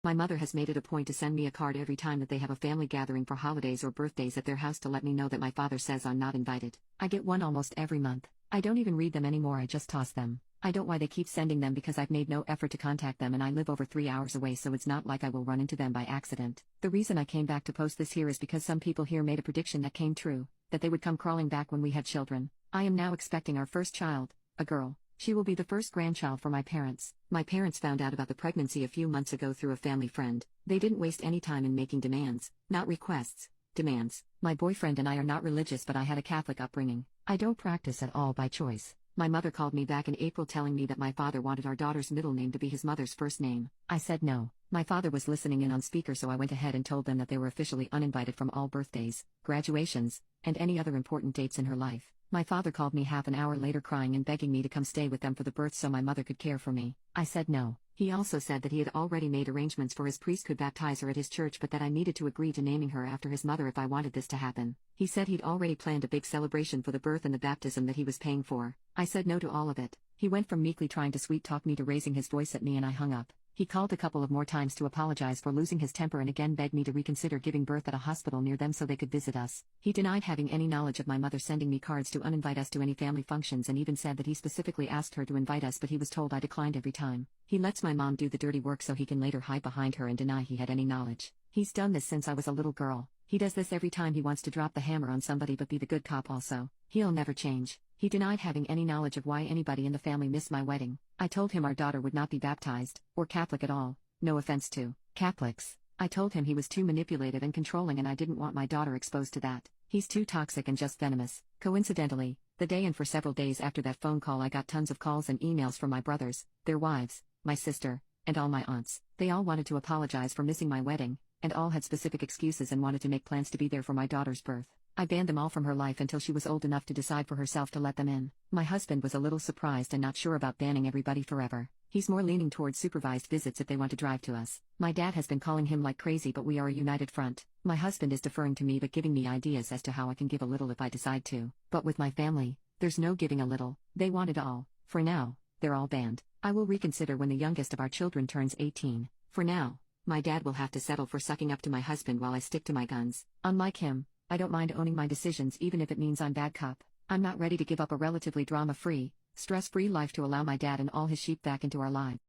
My mother has made it a point to send me a card every time that they have a family gathering for holidays or birthdays at their house to let me know that my father says I'm not invited. I get one almost every month. I don't even read them anymore, I just toss them. I don't why they keep sending them because I've made no effort to contact them and I live over 3 hours away, so it's not like I will run into them by accident. The reason I came back to post this here is because some people here made a prediction that came true, that they would come crawling back when we had children. I am now expecting our first child, a girl. She will be the first grandchild for my parents. My parents found out about the pregnancy a few months ago through a family friend. They didn't waste any time in making demands, not requests, demands. My boyfriend and I are not religious, but I had a Catholic upbringing. I don't practice at all by choice. My mother called me back in April telling me that my father wanted our daughter's middle name to be his mother's first name. I said no. My father was listening in on speaker, so I went ahead and told them that they were officially uninvited from all birthdays, graduations, and any other important dates in her life. My father called me half an hour later crying and begging me to come stay with them for the birth so my mother could care for me. I said no. He also said that he had already made arrangements for his priest could baptize her at his church, but that I needed to agree to naming her after his mother if I wanted this to happen. He said he'd already planned a big celebration for the birth and the baptism that he was paying for. I said no to all of it. He went from meekly trying to sweet talk me to raising his voice at me, and I hung up. He called a couple of more times to apologize for losing his temper and again begged me to reconsider giving birth at a hospital near them so they could visit us. He denied having any knowledge of my mother sending me cards to uninvite us to any family functions and even said that he specifically asked her to invite us, but he was told I declined every time. He lets my mom do the dirty work so he can later hide behind her and deny he had any knowledge. He's done this since I was a little girl. He does this every time he wants to drop the hammer on somebody but be the good cop also. He'll never change. He denied having any knowledge of why anybody in the family missed my wedding. I told him our daughter would not be baptized, or Catholic at all. No offense to Catholics. I told him he was too manipulative and controlling and I didn't want my daughter exposed to that. He's too toxic and just venomous. Coincidentally, the day and for several days after that phone call I got tons of calls and emails from my brothers, their wives, my sister, and all my aunts. They all wanted to apologize for missing my wedding, and all had specific excuses and wanted to make plans to be there for my daughter's birth. I banned them all from her life until she was old enough to decide for herself to let them in. My husband was a little surprised and not sure about banning everybody forever. He's more leaning towards supervised visits if they want to drive to us. My dad has been calling him like crazy, but we are a united front. My husband is deferring to me but giving me ideas as to how I can give a little if I decide to. But with my family, there's no giving a little. They want it all. For now, they're all banned. I will reconsider when the youngest of our children turns 18. For now, my dad will have to settle for sucking up to my husband while I stick to my guns. Unlike him, I don't mind owning my decisions even if it means I'm bad cop. I'm not ready to give up a relatively drama-free, stress-free life to allow my dad and all his sheep back into our lives.